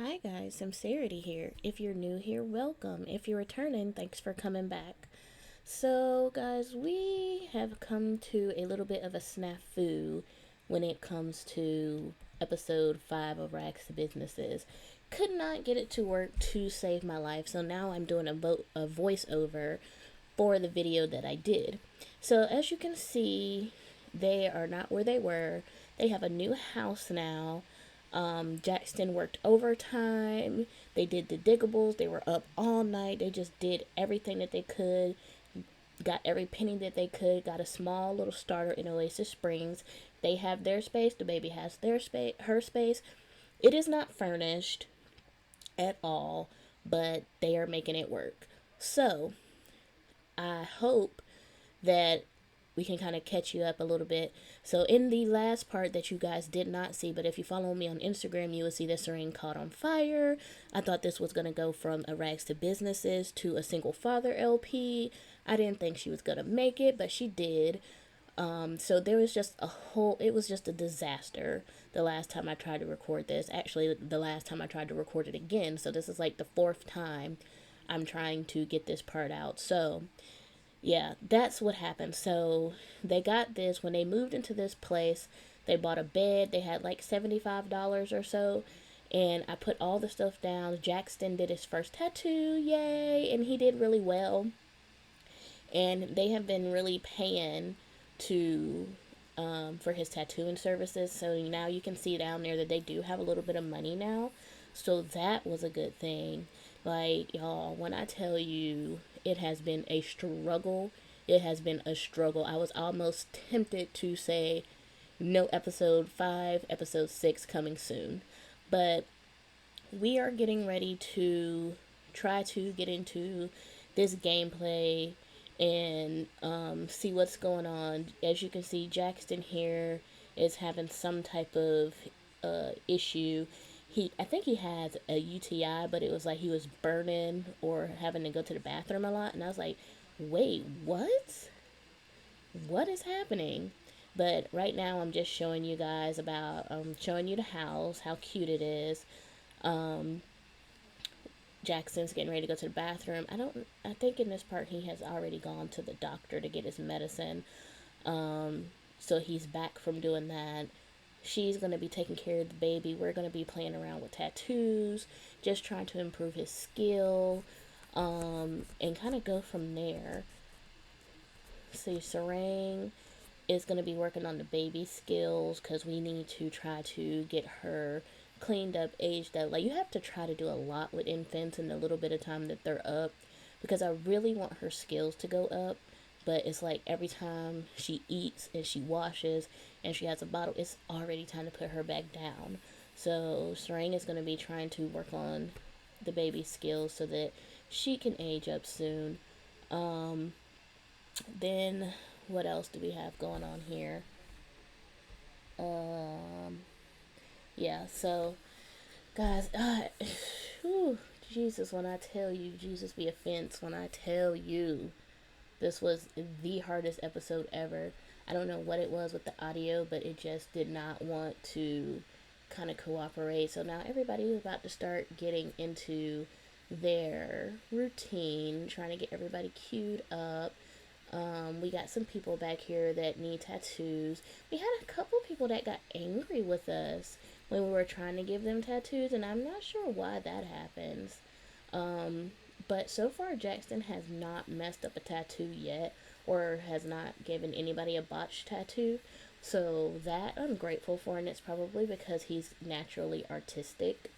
Hi guys, Sincerity here. If you're new here, welcome. If you're returning, thanks for coming back. So, guys, we have come to a little bit of a snafu when it comes to episode 5 of Rags to Businesses. Could not get it to work to save my life, so now I'm doing a voiceover for the video that I did. So, as you can see, they are not where they were. They have a new house now. Jackson worked overtime. They did the diggables. They were up all night. They just did everything that they could. Got every penny that they could. Got a small little starter in Oasis Springs. They have their space. The baby has their space. Her space. It is not furnished at all, but they are making it work. So I hope that we can kind of catch you up a little bit. So in the last part that you guys did not see, but if you follow me on Instagram, you will see this ring caught on fire. I thought this was going to go from a Rags to Businesses to a single father LP. I didn't think she was going to make it, but she did. So there was just it was just a disaster the last time I tried to record this. Actually, the last time I tried to record it again. So this is like the fourth time I'm trying to get this part out. So yeah, that's what happened. So they got this when they moved into this place. They bought a bed. They had like $75 or so. And I put all the stuff down. Jackson did his first tattoo. Yay. And he did really well. And they have been really paying to for his tattooing services. So now you can see down there that they do have a little bit of money now. So that was a good thing. Like, y'all, when I tell you it has been a struggle, it has been a struggle. I was almost tempted to say no episode 5, episode 6 coming soon. But we are getting ready to try to get into this gameplay and see what's going on. As you can see, Jackson here is having some type of issue. I think he has a UTI, but it was like he was burning or having to go to the bathroom a lot, and I was like, wait, what? What is happening? But right now, I'm just showing you guys showing you the house, how cute it is. Um, Jackson's getting ready to go to the bathroom. I think in this part he has already gone to the doctor to get his medicine. So he's back from doing that. She's going to be taking care of the baby. We're going to be playing around with tattoos, just trying to improve his skill, and kind of go from there. See, Sarang is going to be working on the baby skills because we need to try to get her cleaned up, aged up. Like, you have to try to do a lot with infants in the little bit of time that they're up because I really want her skills to go up. But it's like every time she eats and she washes and she has a bottle, it's already time to put her back down. So Sarang is going to be trying to work on the baby skills so that she can age up soon. Then what else do we have going on here? Yeah, so guys, whew, Jesus, when I tell you, Jesus be offense when I tell you this was the hardest episode ever. I don't know what it was with the audio, but it just did not want to kind of cooperate. So now everybody is about to start getting into their routine, trying to get everybody queued up. We got some people back here that need tattoos. We had a couple people that got angry with us when we were trying to give them tattoos, and I'm not sure why that happens. But so far, Jackson has not messed up a tattoo yet, or has not given anybody a botched tattoo. So that I'm grateful for, and it's probably because he's naturally artistic.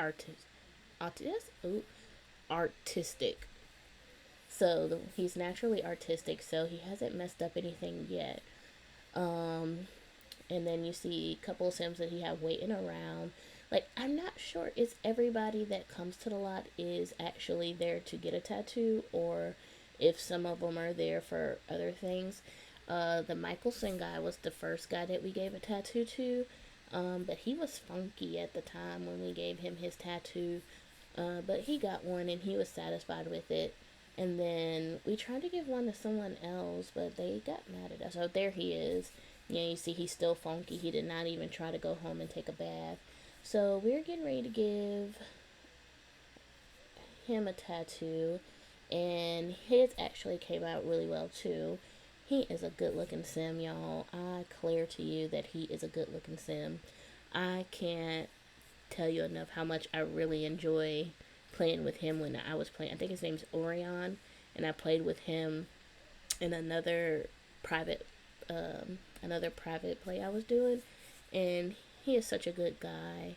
Artistic. So he's naturally artistic, so he hasn't messed up anything yet. And then you see a couple of Sims that he have waiting around. Like, I'm not sure is everybody that comes to the lot is actually there to get a tattoo, or if some of them are there for other things. The Michelson guy was the first guy that we gave a tattoo to, but he was funky at the time when we gave him his tattoo. But he got one and he was satisfied with it. And then we tried to give one to someone else, but they got mad at us. Oh, there he is. Yeah, you see, he's still funky. He did not even try to go home and take a bath. So we're getting ready to give him a tattoo, and his actually came out really well too. He is a good looking sim, y'all. I declare to you that he is a good looking sim. I can't tell you enough how much I really enjoy playing with him when I was playing. I think his name's Orion, and I played with him in private another private play I was doing, and he is such a good guy.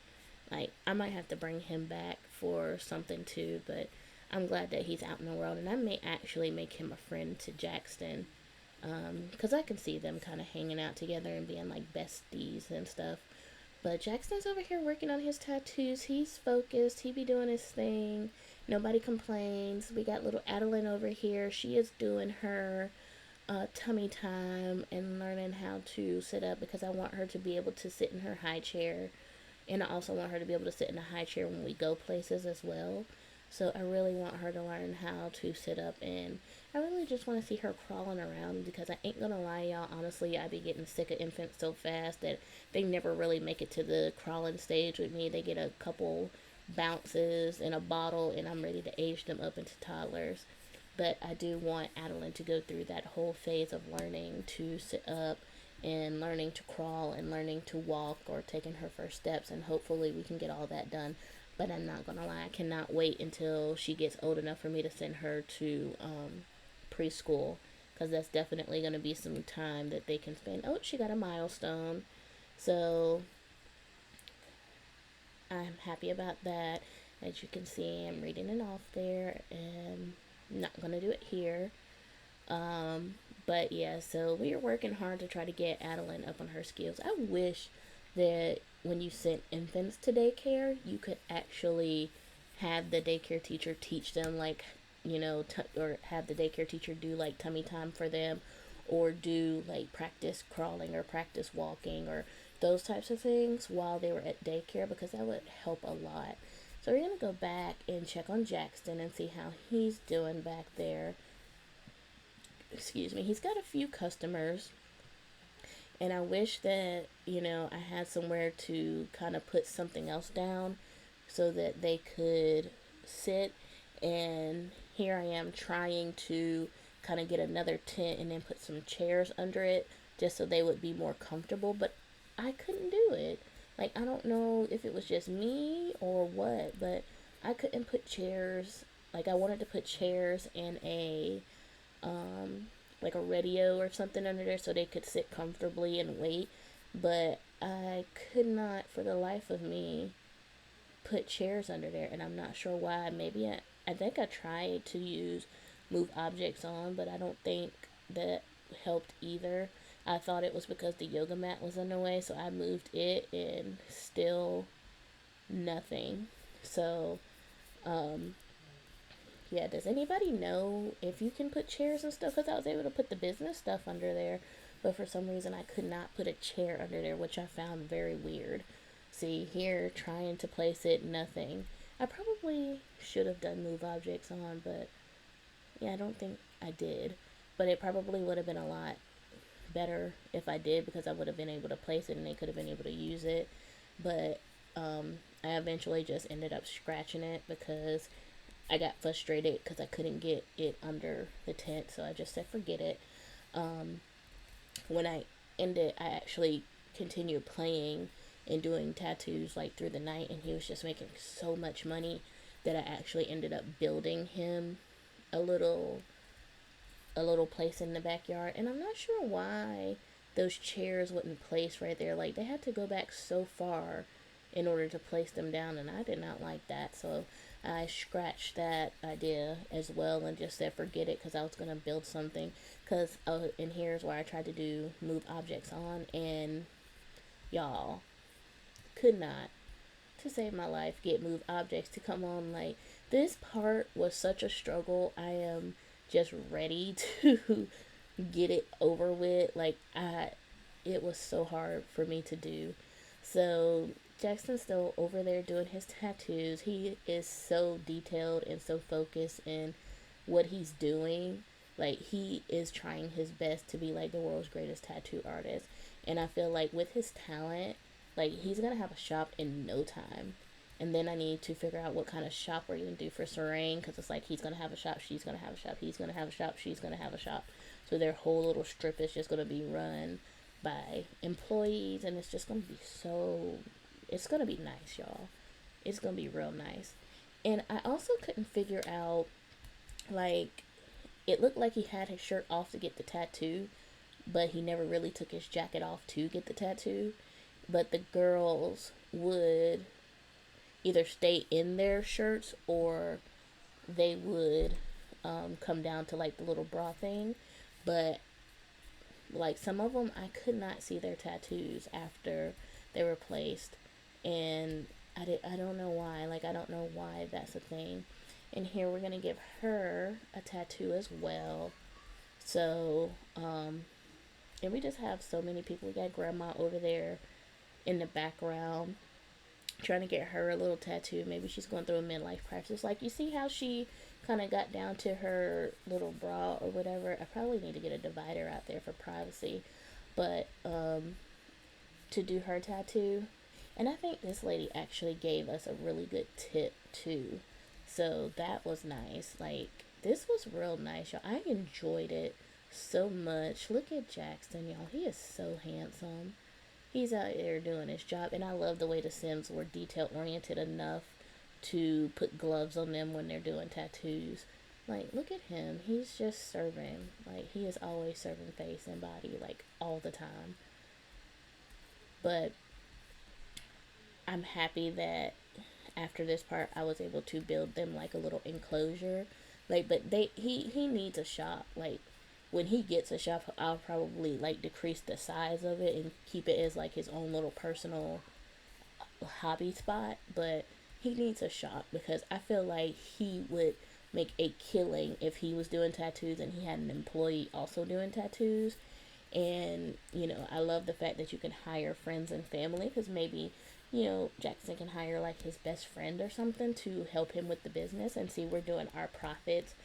Like, I might have to bring him back for something too, but I'm glad that he's out in the world, and I may actually make him a friend to Jackson, because I can see them kind of hanging out together and being like besties and stuff. But Jackson's over here working on his tattoos. He's focused. He be doing his thing. Nobody complains. We got little Adeline over here. She is doing her tummy time and learning how to sit up, because I want her to be able to sit in her high chair. And I also want her to be able to sit in a high chair when we go places as well. So I really want her to learn how to sit up, and I really just want to see her crawling around, because I ain't gonna lie, y'all, honestly, I be getting sick of infants so fast that they never really make it to the crawling stage with me. They get a couple bounces in a bottle and I'm ready to age them up into toddlers. But I do want Adeline to go through that whole phase of learning to sit up and learning to crawl and learning to walk or taking her first steps, and hopefully we can get all that done. But I'm not gonna lie, I cannot wait until she gets old enough for me to send her to preschool, because that's definitely gonna be some time that they can spend. Oh, she got a milestone, so I'm happy about that. As you can see, I'm reading it off there, and I'm not gonna do it here. Um, but yeah, so we are working hard to try to get Adeline up on her skills. I wish that when you sent infants to daycare, you could actually have the daycare teacher teach them, like, or have the daycare teacher do like tummy time for them, or do like practice crawling or practice walking or those types of things while they were at daycare, because that would help a lot. So we're gonna go back and check on Jackson and see how he's doing back there. Excuse me. He's got a few customers, and I wish that, I had somewhere to kind of put something else down so that they could sit. And here I am trying to kind of get another tent and then put some chairs under it just so they would be more comfortable, but I couldn't do it. Like, I don't know if it was just me or what, but I couldn't put chairs. Like, I wanted to put chairs and um, like a radio or something under there so they could sit comfortably and wait. But I could not, for the life of me, put chairs under there, and I'm not sure why. Maybe I think I tried to use move objects on, but I don't think that helped either. I thought it was because the yoga mat was in the way, so I moved it, and still nothing. So, um, yeah, does anybody know if you can put chairs and stuff? Because I was able to put the business stuff under there, but for some reason I could not put a chair under there, which I found very weird. See, here, trying to place it, nothing. I probably should have done move objects on, but yeah, I don't think I did. But it probably would have been a lot better if I did, because I would have been able to place it and they could have been able to use it. But I eventually just ended up scratching it because I got frustrated because I couldn't get it under the tent, so I just said forget it. Um, when I ended, I actually continued playing and doing tattoos like through the night, and he was just making so much money that I actually ended up building him a little a little place in the backyard. And I'm not sure why those chairs wouldn't place right there. Like, they had to go back so far in order to place them down, and I did not like that. So I scratched that idea as well and just said forget it, because I was going to build something. Because and here's where I tried to do move objects on, and y'all, could not, to save my life, get move objects to come on. Like, this part was such a struggle. I am just ready to get it over with. Like, it was so hard for me to do. So Jackson's still over there doing his tattoos. He is so detailed and so focused in what he's doing. Like, he is trying his best to be like the world's greatest tattoo artist. And I feel like with his talent, Like, he's gonna have a shop in no time. And then I need to figure out what kind of shop we're gonna do for Serene, because it's like he's gonna have a shop, she's gonna have a shop, he's gonna have a shop, she's gonna have a shop. So their whole little strip is just gonna be run by employees, and it's just gonna be so. It's gonna be nice, y'all. It's gonna be real nice. And I also couldn't figure out, like, it looked like he had his shirt off to get the tattoo, but he never really took his jacket off to get the tattoo. But the girls would either stay in their shirts, or they would come down to like the little bra thing. But like some of them, I could not see their tattoos after they were placed, and I don't know why. Like, I don't know why that's a thing. And here we're gonna give her a tattoo as well. So, and we just have so many people. We got grandma over there in the background trying to get her a little tattoo. Maybe she's going through a midlife crisis. Like, you see how she kind of got down to her little bra or whatever. I probably need to get a divider out there for privacy. But to do her tattoo, and I think this lady actually gave us a really good tip too. So that was nice. Like, this was real nice, y'all. I enjoyed it so much. Look at Jackson, y'all. He is so handsome. He's out there doing his job, and I love the way the Sims were detail oriented enough to put gloves on them when they're doing tattoos. Like, look at him. He's just serving. Like, he is always serving face and body, like, all the time. But I'm happy that after this part, I was able to build them like a little enclosure. Like, but he needs a shop. Like, when he gets a shop, I'll probably like decrease the size of it and keep it as like his own little personal hobby spot. But he needs a shop, because I feel like he would make a killing if he was doing tattoos and he had an employee also doing tattoos. And, you know, I love the fact that you can hire friends and family, because maybe, you know, Jackson can hire like his best friend or something to help him with the business. And see, we're doing our profits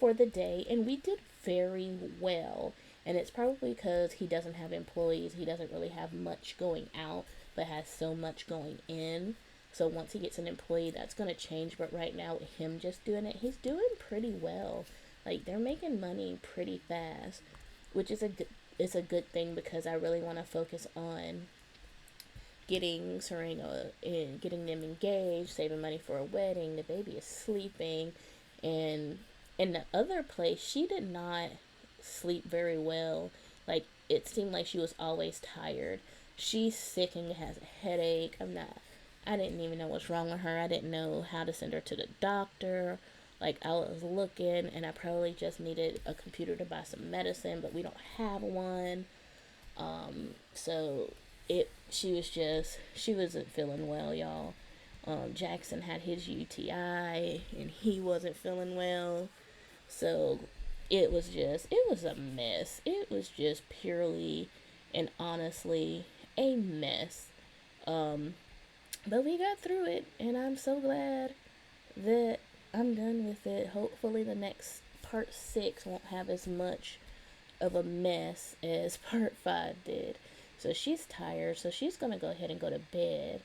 for the day, and we did very well. And it's probably because he doesn't have employees, he doesn't really have much going out, but has so much going in. So once he gets an employee, that's going to change. But right now, with him just doing it, he's doing pretty well. Like, they're making money pretty fast, which is a good thing, because I really want to focus on getting Serena and getting them engaged, saving money for a wedding. The baby is sleeping, and in the other place, she did not sleep very well. Like, it seemed like she was always tired. She's sick and has a headache. I didn't even know what's wrong with her. I didn't know how to send her to the doctor. Like, I was looking, and I probably just needed a computer to buy some medicine, but we don't have one. So she wasn't feeling well, y'all. Jackson had his UTI, and he wasn't feeling well. So it was a mess. It was just purely and honestly a mess. But we got through it, and I'm so glad that I'm done with it. Hopefully, the next part 6 won't have as much of a mess as part 5 did. So she's tired, so she's gonna go ahead and go to bed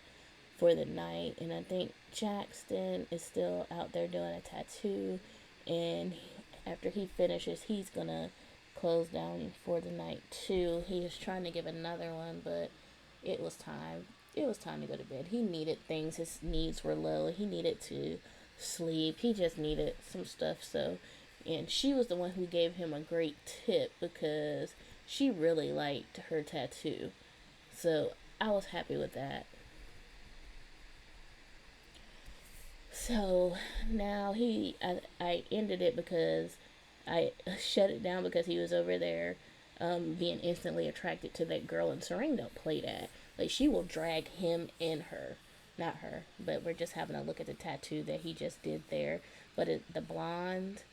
for the night. And I think Jackson is still out there doing a tattoo, and after he finishes, he's gonna close down for the night too. He is trying to give another one, but it was time. It was time to go to bed. He needed things. His needs were low. He needed to sleep. He just needed some stuff. So, and she was the one who gave him a great tip, because she really liked her tattoo. So I was happy with that. So now I ended it because I shut it down because he was over there being instantly attracted to that girl, and Serene don't play that. Like, she will drag him in her. Not her, but we're just having a look at the tattoo that he just did there. But the blonde,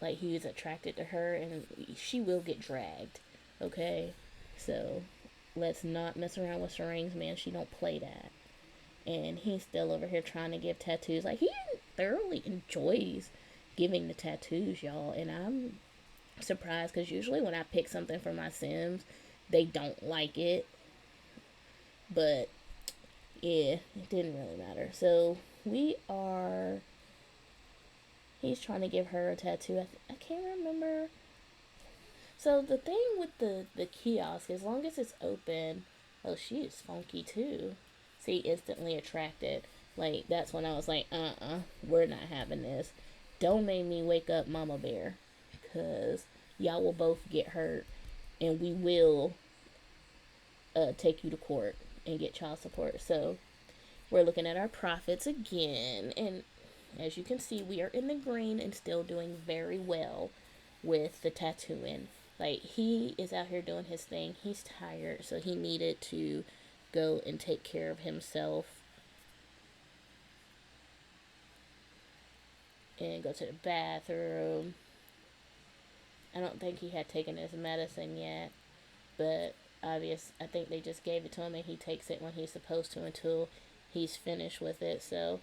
like, he was attracted to her, and she will get dragged. Okay? So, let's not mess around with Serene's man. She don't play that. And he's still over here trying to give tattoos. Like, he thoroughly enjoys giving the tattoos, y'all. And I'm surprised, because usually when I pick something for my Sims, they don't like it. But yeah, it didn't really matter. So we are. He's trying to give her a tattoo. I can't remember. So the thing with the kiosk, as long as it's open, oh, she is funky too. See, instantly attracted. Like that's when I was like, we're not having this. Don't make me wake up Mama Bear, cause y'all will both get hurt, and we will take you to court and get child support. So we're looking at our profits again, and as you can see, we are in the green and still doing very well with the tattooing. Like, he is out here doing his thing. He's tired, so he needed to go and take care of himself and go to the bathroom. I don't think he had taken his medicine yet, but I think they just gave it to him and he takes it when he's supposed to until he's finished with it. So,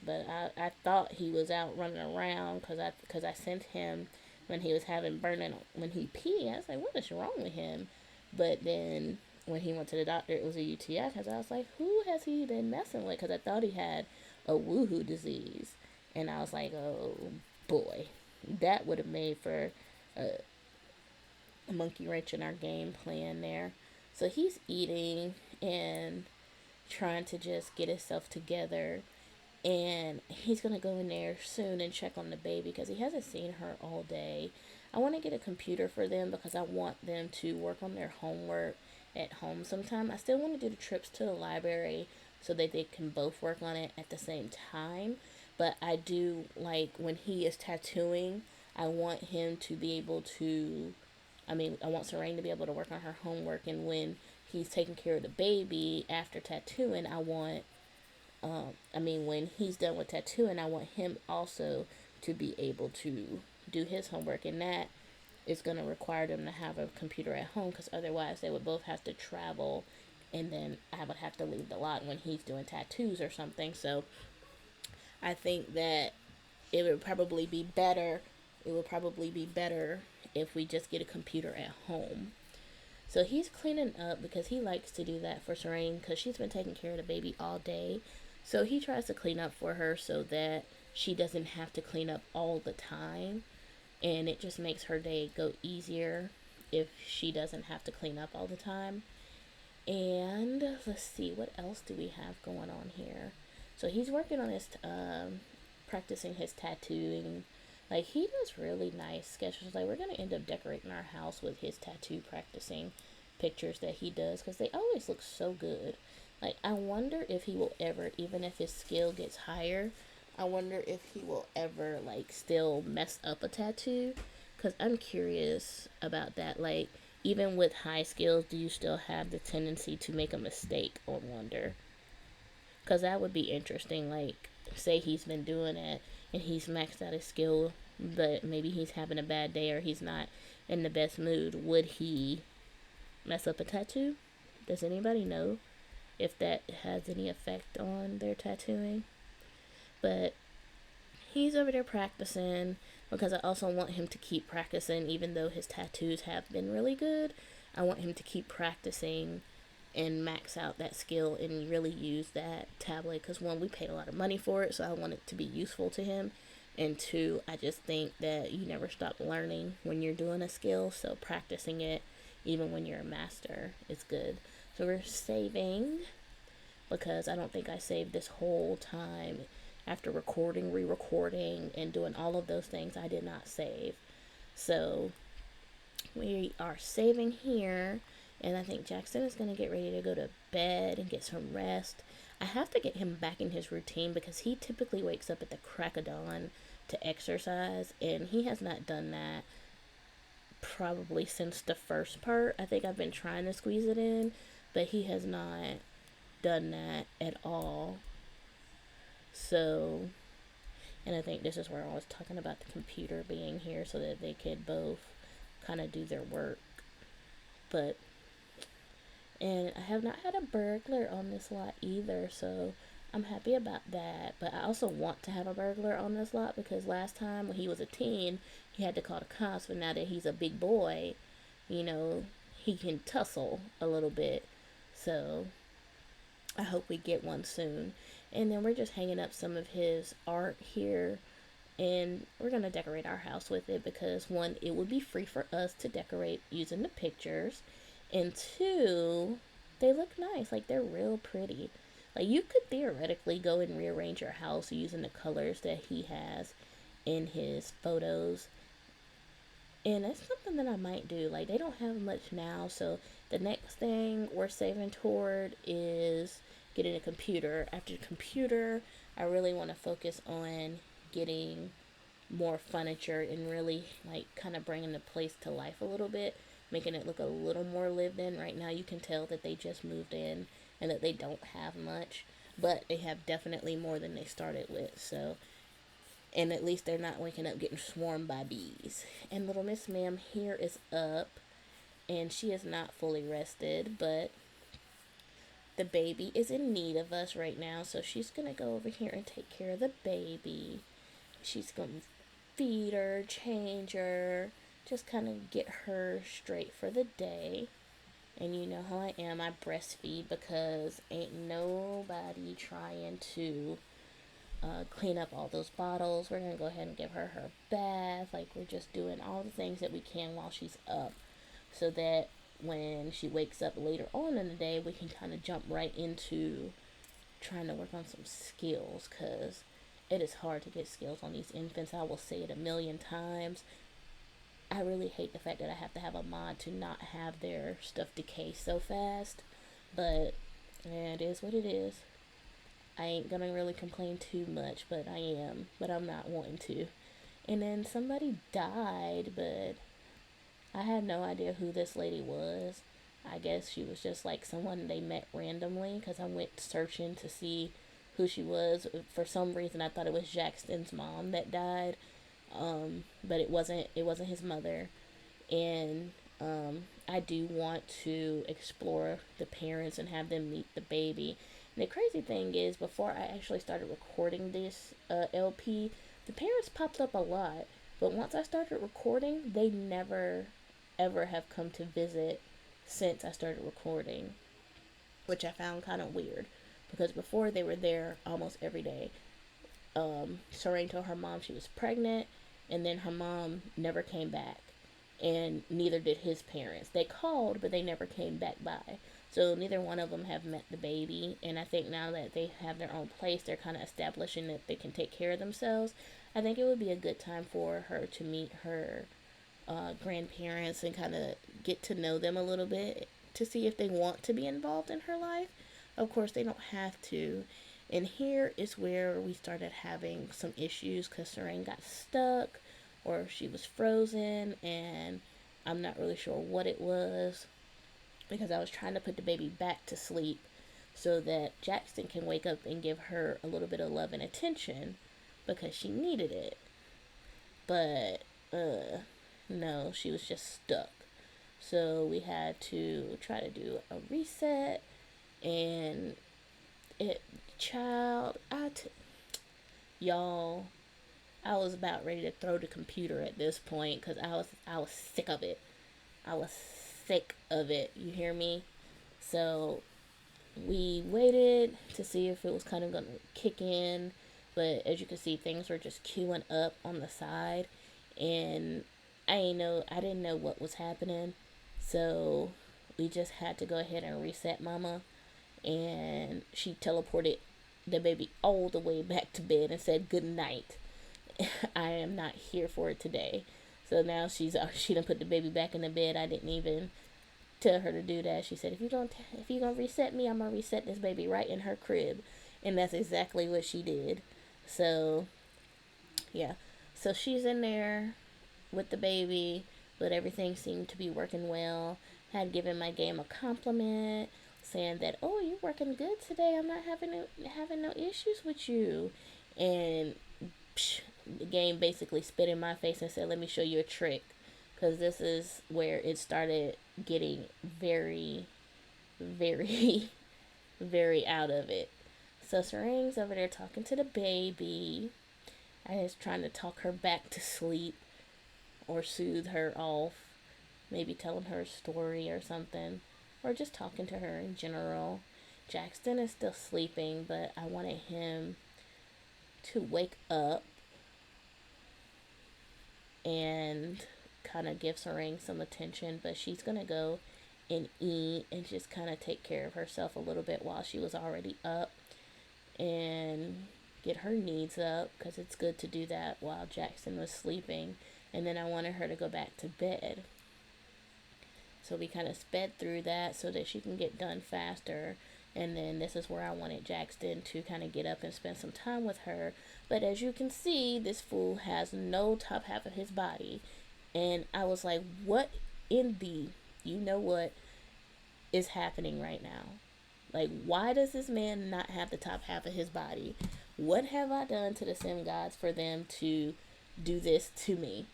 but I thought he was out running around because I sent him when he was having burning when he peed. I was like, what is wrong with him? But then when he went to the doctor, it was a UTI. Because I was like, who has he been messing with? Because I thought he had a woohoo disease, and I was like, oh boy, that would have made for a monkey wrench in our game plan there. So he's eating and trying to just get himself together, and he's gonna go in there soon and check on the baby because he hasn't seen her all day. I want to get a computer for them because I want them to work on their homework at home sometime. I still want to do the trips to the library so that they can both work on it at the same time. But I do like when he is tattooing, I want him to be able to, I want Serene to be able to work on her homework. And when he's taking care of the baby after tattooing, when he's done with tattooing, I want him also to be able to do his homework. And that is going to require them to have a computer at home because otherwise they would both have to travel. And then I would have to leave the lot when he's doing tattoos or something. So I think that it would probably be better. It would probably be better if we just get a computer at home. So he's cleaning up because he likes to do that for Serene because she's been taking care of the baby all day. So he tries to clean up for her so that she doesn't have to clean up all the time. And it just makes her day go easier if she doesn't have to clean up all the time. And let's see, what else do we have going on here? So he's working on his, practicing his tattooing. Like, he does really nice sketches. Like, we're going to end up decorating our house with his tattoo practicing pictures that he does because they always look so good. Like, I wonder if he will ever, even if his skill gets higher, I wonder if he will ever, like, still mess up a tattoo. Because I'm curious about that. Like, even with high skills, do you still have the tendency to make a mistake? I wonder. Because that would be interesting. Like, say he's been doing it and he's maxed out his skill, but maybe he's having a bad day or he's not in the best mood. Would he mess up a tattoo? Does anybody know if that has any effect on their tattooing? But he's over there practicing because I also want him to keep practicing even though his tattoos have been really good. I want him to keep practicing and max out that skill and really use that tablet because one, we paid a lot of money for it, so I want it to be useful to him, and two, I just think that you never stop learning when you're doing a skill, so practicing it even when you're a master is good. So we're saving because I don't think I saved this whole time. After recording, re-recording, and doing all of those things, I did not save. So we are saving here. And I think Jackson is going to get ready to go to bed and get some rest. I have to get him back in his routine because he typically wakes up at the crack of dawn to exercise. And he has not done that probably since the first part. I think I've been trying to squeeze it in, but he has not done that at all. So, and I think this is where I was talking about the computer being here so that they could both kind of do their work. And I have not had a burglar on this lot either, so I'm happy about that. But I also want to have a burglar on this lot because last time when he was a teen, he had to call the cops, but now that he's a big boy, he can tussle a little bit. So I hope we get one soon. And then we're just hanging up some of his art here, and we're gonna decorate our house with it because one, it would be free for us to decorate using the pictures, and two, they look nice. Like, they're real pretty. Like, you could theoretically go and rearrange your house using the colors that he has in his photos, and that's something that I might do. Like, they don't have much now, so the next thing we're saving toward is getting a computer. After the computer, I really want to focus on getting more furniture and really, like, kind of bringing the place to life a little bit, making it look a little more lived in. Right now you can tell that they just moved in and that they don't have much, but they have definitely more than they started with. So, and at least they're not waking up getting swarmed by bees. And little Miss Ma'am here is up, and she is not fully rested, but the baby is in need of us right now, so she's gonna go over here and take care of the baby. She's gonna feed her, change her, just kind of get her straight for the day. And you know how I am, I breastfeed because ain't nobody trying to clean up all those bottles. We're gonna go ahead and give her her bath. Like, we're just doing all the things that we can while she's up, so that when she wakes up later on in the day, we can kind of jump right into trying to work on some skills, because it is hard to get skills on these infants. I will say it a million times. I really hate the fact that I have to have a mod to not have their stuff decay so fast, but yeah, it is what it is. I ain't gonna really complain too much, but I am, but I'm not wanting to. And then somebody died, but I had no idea who this lady was. I guess she was just like someone they met randomly, because I went searching to see who she was. For some reason, I thought it was Jackson's mom that died, but it wasn't. It wasn't his mother, and I do want to explore the parents and have them meet the baby. And the crazy thing is, before I actually started recording this LP, the parents popped up a lot. But once I started recording, they never ever have come to visit since I started recording, which I found kind of weird, because before they were there almost every day. Serene told her mom she was pregnant, and then her mom never came back, and neither did his parents. They called, but they never came back by. So neither one of them have met the baby, and I think now that they have their own place, they're kind of establishing that they can take care of themselves. I think it would be a good time for her to meet her grandparents and kind of get to know them a little bit, to see if they want to be involved in her life. Of course, they don't have to. And here is where we started having some issues, because Serene got stuck, or she was frozen, and I'm not really sure what it was, because I was trying to put the baby back to sleep so that Jackson can wake up and give her a little bit of love and attention, because she needed it. But no, she was just stuck. So we had to try to do a reset, and it, child, y'all, I was about ready to throw the computer at this point, because I was sick of it. I was sick of it. You hear me? So we waited to see if it was kind of gonna kick in, but as you can see, things were just queuing up on the side, and I didn't know what was happening, so we just had to go ahead and reset Mama, and she teleported the baby all the way back to bed and said good night. I am not here for it today. So now she done put the baby back in the bed. I didn't even tell her to do that. She said, if you gonna reset me, I'm gonna reset this baby right in her crib, and that's exactly what she did. So yeah, so she's in there with the baby, but everything seemed to be working well. Had given my game a compliment, saying that, oh, you're working good today. I'm not having no issues with you, and the game basically spit in my face and said, let me show you a trick, because this is where it started getting very, very, very out of it. So Serene's over there talking to the baby. I was trying to talk her back to sleep or soothe her off, maybe telling her a story or something, or just talking to her in general. Jackson is still sleeping, but I wanted him to wake up and kind of give Serene some attention, but she's gonna go and eat and just kind of take care of herself a little bit while she was already up and get her needs up because it's good to do that while Jackson was sleeping. And then I wanted her to go back to bed. So we kind of sped through that so that she can get done faster. And then this is where I wanted Jackson to kind of get up and spend some time with her. But as you can see, this fool has no top half of his body. And I was like, what in the, you know what is happening right now? Like, why does this man not have the top half of his body? What have I done to the sim gods for them to do this to me?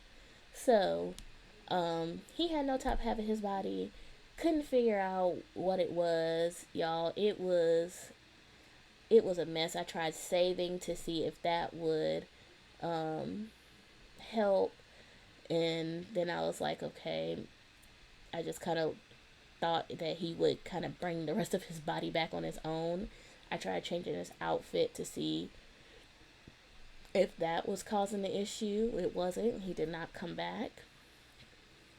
So, he had no top half of his body. Couldn't figure out what it was, y'all. It was a mess. I tried saving to see if that would help, and then I was like, okay. I just kind of thought that he would kind of bring the rest of his body back on his own. I tried changing his outfit to see if that was causing the issue. It wasn't. He did not come back.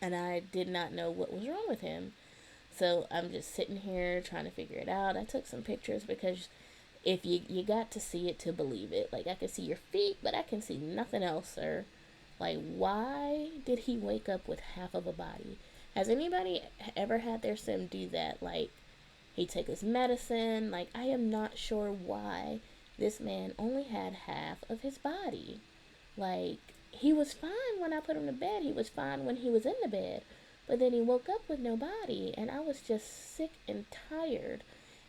And I did not know what was wrong with him. So I'm just sitting here trying to figure it out. I took some pictures because if you got to see it to believe it. Like, I can see your feet, but I can see nothing else, sir. Like, why did he wake up with half of a body? Has anybody ever had their sim do that? Like, he take his medicine. Like, I am not sure why this man only had half of his body. Like, he was fine when I put him to bed. He was fine when he was in the bed. But then he woke up with no body. And I was just sick and tired.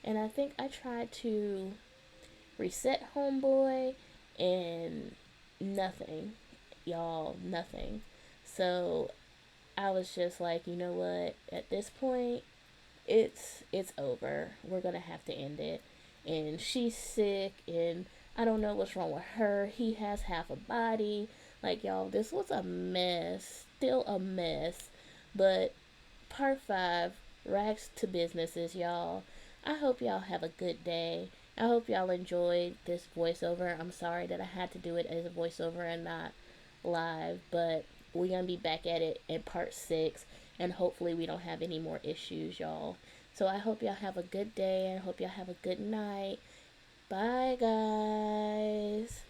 And I think I tried to reset homeboy and nothing. Y'all, nothing. So I was just like, you know what? At this point, it's over. We're gonna have to end it. And she's sick, and I don't know what's wrong with her. He has half a body. Like, y'all, this was a mess. Still a mess. But part 5, rags to businesses, y'all. I hope y'all have a good day. I hope y'all enjoyed this voiceover. I'm sorry that I had to do it as a voiceover and not live, but we're gonna be back at it in part 6, and hopefully we don't have any more issues, y'all. So I hope y'all have a good day, and I hope y'all have a good night. Bye, guys.